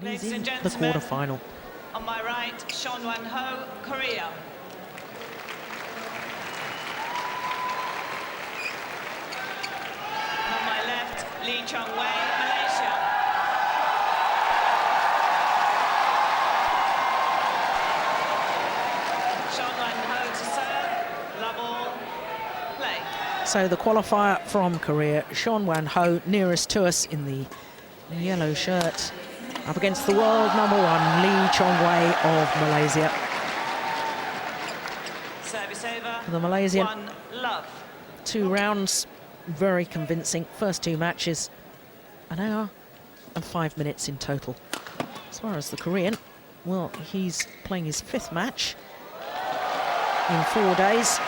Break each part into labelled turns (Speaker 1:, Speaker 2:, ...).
Speaker 1: and he's
Speaker 2: Ladies
Speaker 1: in
Speaker 2: and
Speaker 1: the
Speaker 2: gentlemen,
Speaker 1: quarter-final.
Speaker 2: On my right, SHON Wan, Korea. And on my left, Chong Wei, Malaysia. SHON Wan to serve, love all, play.
Speaker 1: So the qualifier from Korea, SHON Wan, nearest to us in the yellow shirt, up against the world #1, Chong Wei of Malaysia.
Speaker 2: Service over.
Speaker 1: For the Malaysian,
Speaker 2: 1 love.
Speaker 1: 2 rounds, very convincing. First 2 matches, an hour and 5 minutes in total. As far as the Korean, well, he's playing his 5th match in 4 days,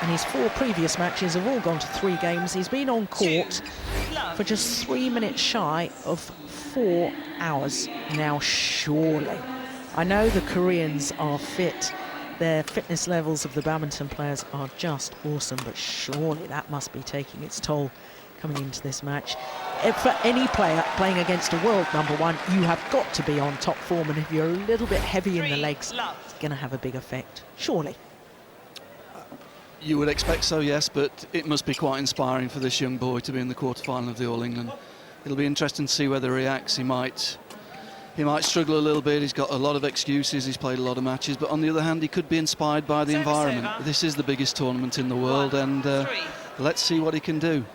Speaker 1: and his 4 previous matches have all gone to 3 games. He's been on court for just 3 minutes shy of 4 hours. Now, surely, I know the Koreans are fit. Their fitness levels of the badminton players are just awesome, but surely that must be taking its toll coming into this match. For any player playing against a world #1, you have got to be on top form, and if you're a little bit heavy in the legs, it's going to have a big effect, surely.
Speaker 3: You would expect so, yes, but it must be quite inspiring for this young boy to be in the quarter-final of the All-England. It'll be interesting to see whether he reacts. He might struggle a little bit. He's got a lot of excuses. He's played a lot of matches, but on the other hand, he could be inspired by the environment. This is the biggest tournament in the world, and let's see what he can do.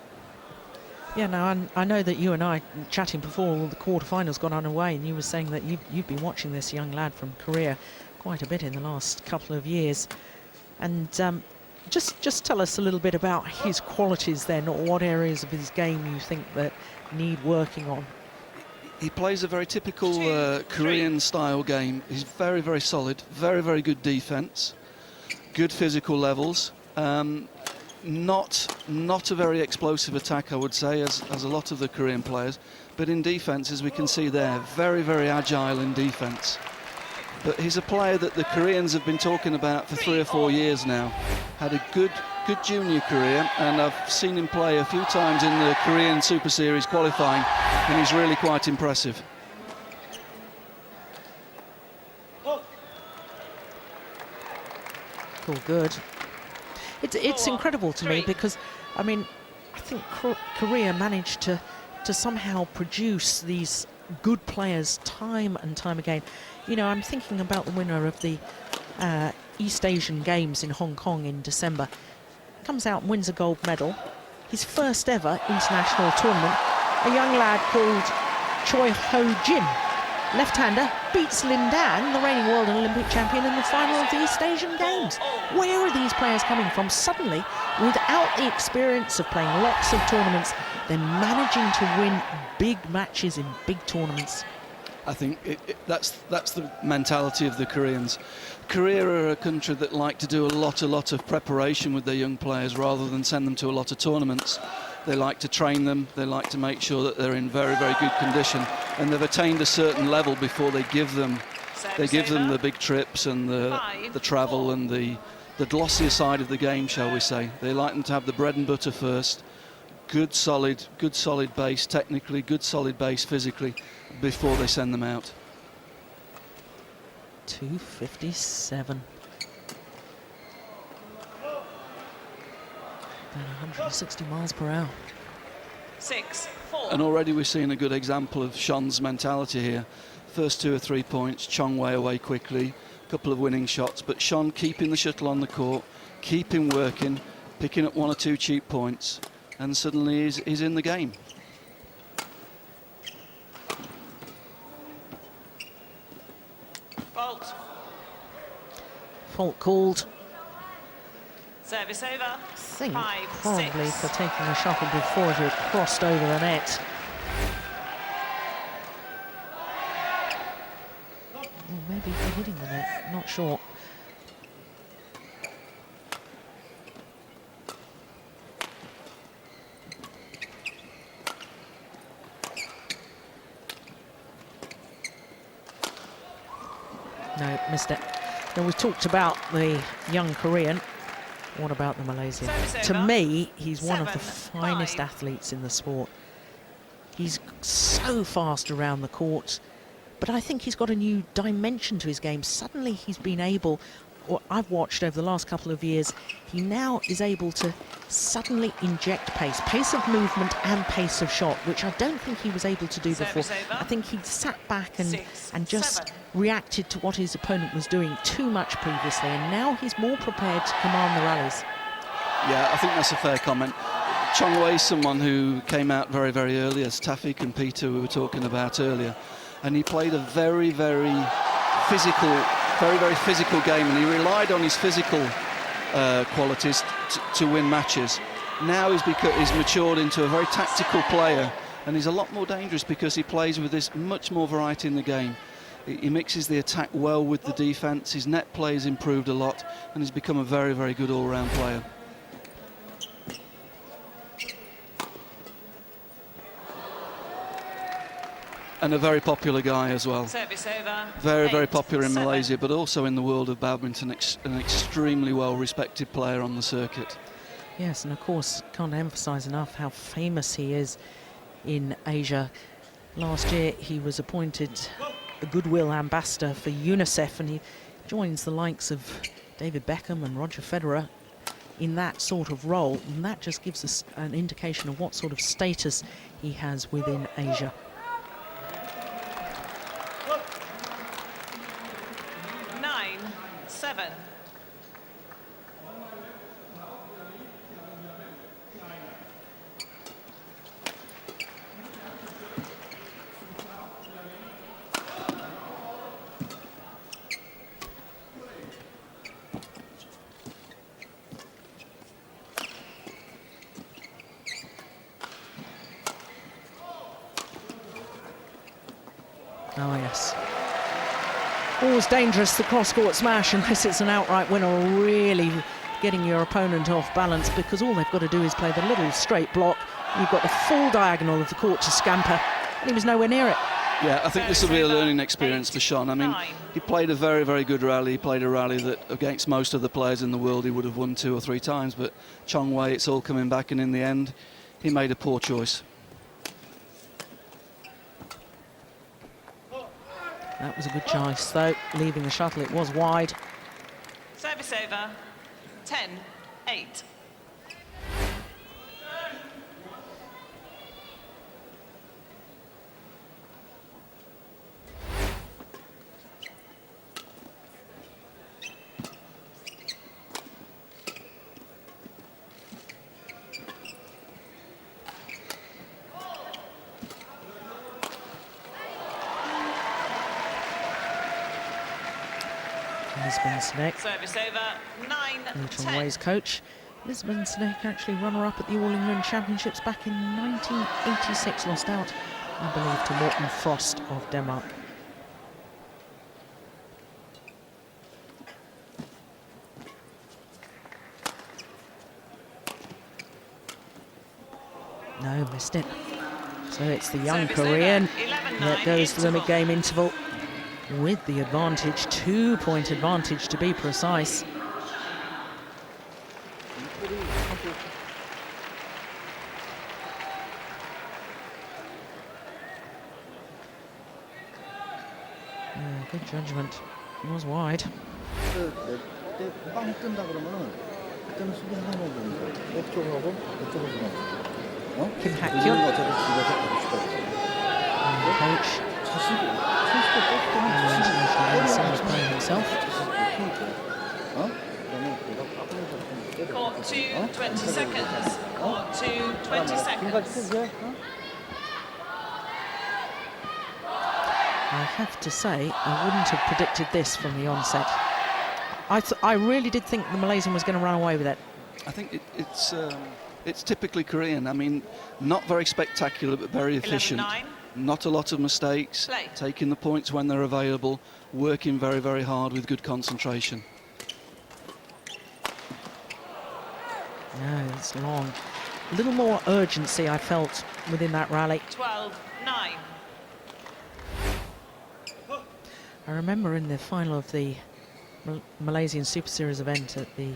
Speaker 1: Yeah, now I know that you and I chatting before all the quarterfinals got underway, and you were saying that you've been watching this young lad from Korea quite a bit in the last couple of years, and just tell us a little bit about his qualities then, or what areas of his game you think that need working on.
Speaker 3: He plays a very typical Korean-style game. He's very, very solid, very, very good defence, good physical levels. Not a very explosive attack, I would say, as a lot of the Korean players. But in defence, as we can see there, very, very agile in defence. But he's a player that the Koreans have been talking about for 3 or 4 years now. Had a good junior career, and I've seen him play a few times in the Korean Super Series qualifying, and he's really quite impressive.
Speaker 1: All good. It's incredible to me because, I mean, I think Korea managed to somehow produce these good players time and time again. You know, I'm thinking about the winner of the East Asian Games in Hong Kong in December. Comes out and wins a gold medal. His first ever international tournament. A young lad called Choi Ho-jin, left-hander, beats Lin Dan, the reigning world and Olympic champion, in the final of the East Asian Games. Where are these players coming from? Suddenly, without the experience of playing lots of tournaments, they're managing to win big matches in big tournaments.
Speaker 3: I think that's the mentality of the Koreans. Korea are a country that like to do a lot of preparation with their young players rather than send them to a lot of tournaments. They like to train them, they like to make sure that they're in very, very good condition, and they've attained a certain level before they give them the big trips and the travel and the glossier side of the game, shall we say. They like them to have the bread and butter first, good solid base technically, good solid base physically, before they send them out.
Speaker 1: 257. About 160 miles per hour.
Speaker 2: 6-4.
Speaker 3: And already we're seeing a good example of Sean's mentality here. First 2 or 3 points, Chong Wei away quickly, a couple of winning shots, but Sean keeping the shuttle on the court, keeping working, picking up 1 or 2 cheap points, and suddenly he's in the game.
Speaker 1: Fault called.
Speaker 2: Service over.
Speaker 1: I think
Speaker 2: 5-6.
Speaker 1: probably for taking the shuttle before it had crossed over the net. Or maybe for hitting the net, not sure. No, missed it. Now, we've talked about the young Korean. What about the Malaysian? To me, he's one of the finest athletes in the sport. He's so fast around the court, but I think he's got a new dimension to his game. Suddenly he's been able, or I've watched over the last couple of years, he now is able to suddenly inject pace of movement and pace of shot, which I don't think he was able to do before. I think he sat back and just reacted to what his opponent was doing too much previously, and now he's more prepared to command the rallies.
Speaker 3: Yeah, I think that's a fair comment. Chong Wei is someone who came out very, very early, as Tafik and Peter we were talking about earlier, and he played a very, very physical game, and he relied on his physical qualities to win matches. Now he's matured into a very tactical player, and he's a lot more dangerous because he plays with this much more variety in the game. He mixes the attack well with the defence, his net play has improved a lot, and he's become a very, very good all-round player. And a very popular guy as well.
Speaker 2: Service over.
Speaker 3: Very, very popular in Malaysia, but also in the world of badminton, an extremely well-respected player on the circuit.
Speaker 1: Yes, and of course, can't emphasise enough how famous he is in Asia. Last year, he was appointed a Goodwill Ambassador for UNICEF, and he joins the likes of David Beckham and Roger Federer in that sort of role, and that just gives us an indication of what sort of status he has within Asia. Oh, yes. Always dangerous, the cross-court smash, unless it's an outright win or really getting your opponent off balance, because all they've got to do is play the little straight block. You've got the full diagonal of the court to scamper, and he was nowhere near it.
Speaker 3: Yeah, I think this will be a learning experience for Sean. I mean, he played a very, very good rally. He played a rally that, against most of the players in the world, he would have won 2 or 3 times, but Chong Wei, it's all coming back, and in the end, he made a poor choice.
Speaker 1: That was a good choice, though, leaving the shuttle. It was wide.
Speaker 2: Service over. 10-8.
Speaker 1: Lisbon Snake,
Speaker 2: Service over. 9-10.
Speaker 1: Chong Wei's coach. Lisbon Snake, actually runner-up at the All England Championships back in 1986, lost out, I believe, to Morten Frost of Denmark. No, missed it. So it's the young Korean that goes to the mid-game interval with the advantage, 2-point advantage to be precise. Yeah, good judgment. It was wide. Kim Hak-kyun, coach. Playing himself.
Speaker 2: Court 2, 20 seconds. Court 2, 20 seconds.
Speaker 1: I have to say, I wouldn't have predicted this from the onset. I really did think the Malaysian was going to run away with it.
Speaker 3: I think it's typically Korean. I mean, not very spectacular, but very efficient.
Speaker 2: 11-9.
Speaker 3: Not a lot of mistakes,
Speaker 2: Play.
Speaker 3: taking the points when they're available, working very, very hard with good concentration.
Speaker 1: No, it's long. A little more urgency I felt within that rally.
Speaker 2: 12-9.
Speaker 1: I remember in the final of the Malaysian Super Series event at the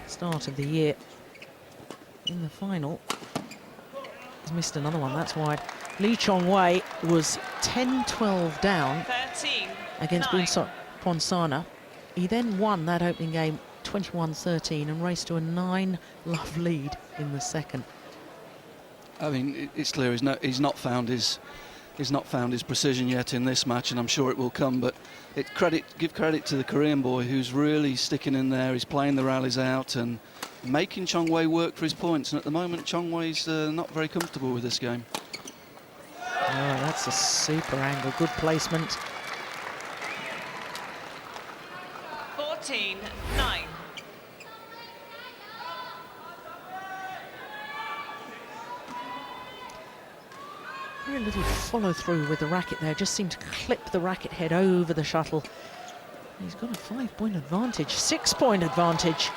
Speaker 1: start of the year, in the final, he's missed another one, that's wide. Lee Chong Wei was 10-12 down
Speaker 2: 13,
Speaker 1: against
Speaker 2: 9.
Speaker 1: Ponsana. He then won that opening game 21-13 and raced to a 9-love lead in the second.
Speaker 3: I mean, it's clear he's not found his precision yet in this match, and I'm sure it will come. But give credit to the Korean boy who's really sticking in there. He's playing the rallies out and making Chong Wei work for his points. And at the moment, Chong Wei's not very comfortable with this game.
Speaker 1: Oh, that's a super angle. Good placement.
Speaker 2: 14, 9.
Speaker 1: Very little follow through with the racket there. Just seemed to clip the racket head over the shuttle. He's got a 5-point advantage, 6-point advantage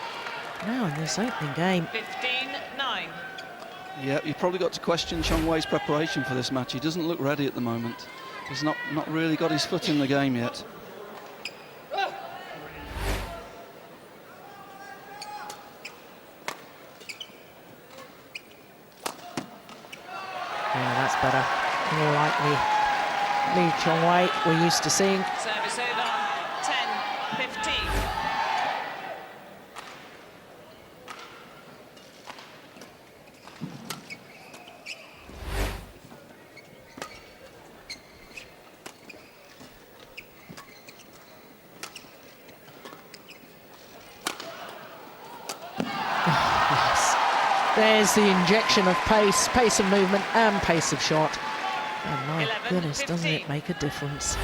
Speaker 1: now in this opening game.
Speaker 2: 15, 9.
Speaker 3: Yeah, you've probably got to question Chong Wei's preparation for this match. He doesn't look ready at the moment. He's not really got his foot in the game yet.
Speaker 1: Yeah, that's better. More like the Lee Chong Wei we're used to seeing.
Speaker 2: Service over. 10, 15.
Speaker 1: Yes. There's the injection of pace of movement and pace of shot. And my
Speaker 2: 11,
Speaker 1: goodness, doesn't it
Speaker 2: 15.
Speaker 1: make a difference?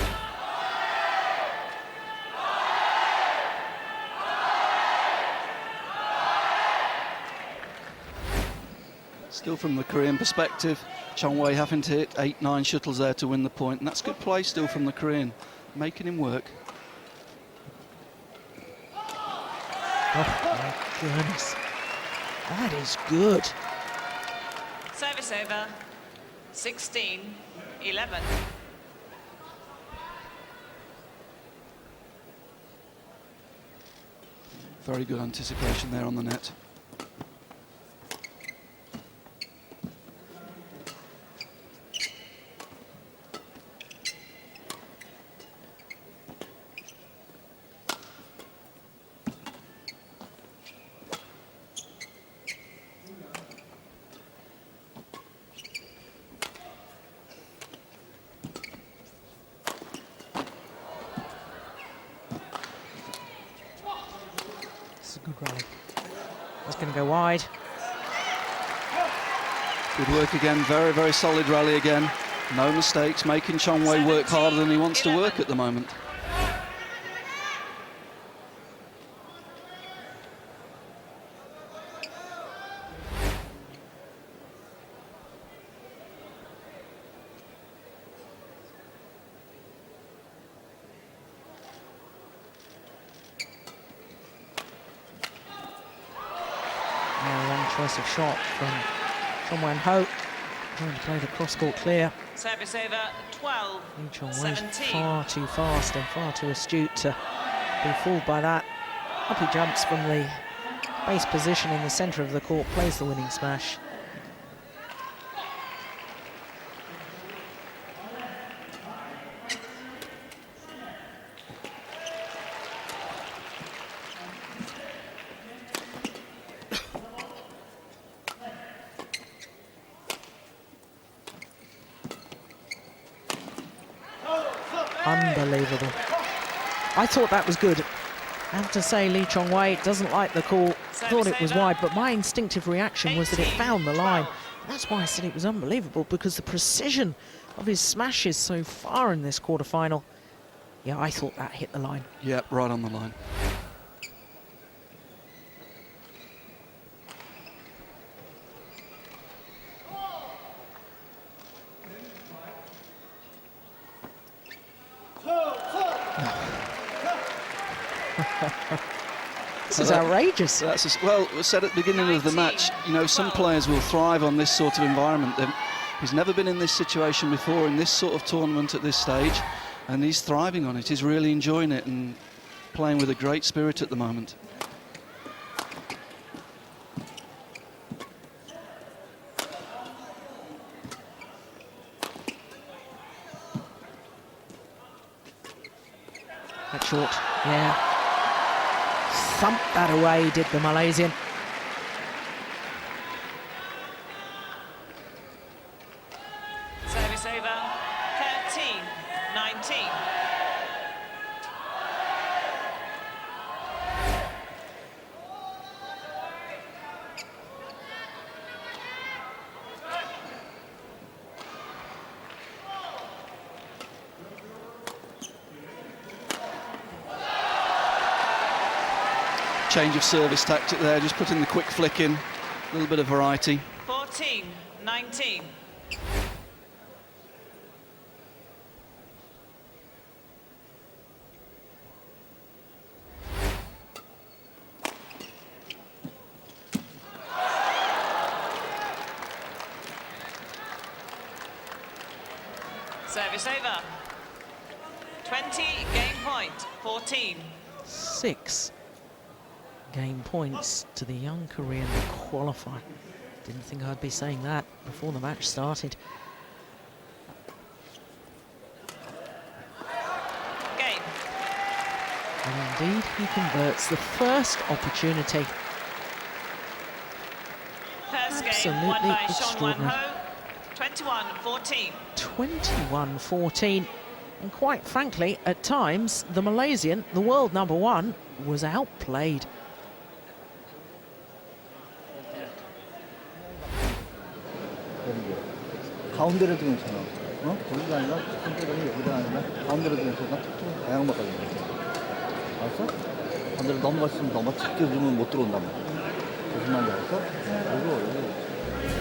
Speaker 3: Still from the Korean perspective, Chong Wei having to hit 8-9 shuttles there to win the point, and that's good play still from the Korean, making him work.
Speaker 1: Oh my goodness, that is good.
Speaker 2: Service over. 16, 11.
Speaker 3: Very good anticipation there on the net.
Speaker 1: It's a good rally. That's going to go wide.
Speaker 3: Good work again, very, very solid rally again. No mistakes, making Chong Wei work harder than he wants to work at the moment.
Speaker 1: Wrong choice of shot from Chong Wan Ho. Trying to play the cross-court clear.
Speaker 2: Service over. 12,
Speaker 1: Lee Chong Wei's
Speaker 2: 17.
Speaker 1: far too fast and far too astute to be fooled by that. Up he jumps from the base position in the centre of the court, plays the winning smash. Unbelievable. I thought that was good. I have to say, Lee Chong Wei doesn't like the call. Thought it was wide, but my instinctive reaction was that it found the line. That's why I said it was unbelievable, because the precision of his smashes so far in this quarter-final. Yeah, I thought that hit the line.
Speaker 3: Yep, right on the line.
Speaker 1: This is outrageous.
Speaker 3: Well, it was said at the beginning of the match, you know, some players will thrive on this sort of environment. He's never been in this situation before, in this sort of tournament at this stage, and he's thriving on it. He's really enjoying it and playing with a great spirit at the moment.
Speaker 1: Quite short, yeah. Thumped that away, did the Malaysian.
Speaker 2: Service over, 13-19.
Speaker 3: Change of service tactic there, just putting the quick flick in, a little bit of variety.
Speaker 2: 14-19. Service over. 20, game point, 14.
Speaker 1: 6 game points to the young Korean qualifier. Didn't think I'd be saying that before the match started.
Speaker 2: Game.
Speaker 1: And indeed, he converts the first opportunity.
Speaker 2: First game
Speaker 1: Absolutely
Speaker 2: won by SHON Wan
Speaker 1: extraordinary.
Speaker 2: 21-14.
Speaker 1: 21-14. And quite frankly, at times, the Malaysian, the world number 1, was outplayed.
Speaker 4: 가운데로 두면 괜찮아. 어? 거기가 아니라 손가락이 여기다 아니라 가운데로 두면 괜찮아. 툭툭 다양한 바꿔줘. 알았어? 반대로 넘어갔으면 넘어 짚게 주면 못 들어온단 말이야. 무슨 말인지 알았어? 그리고 여기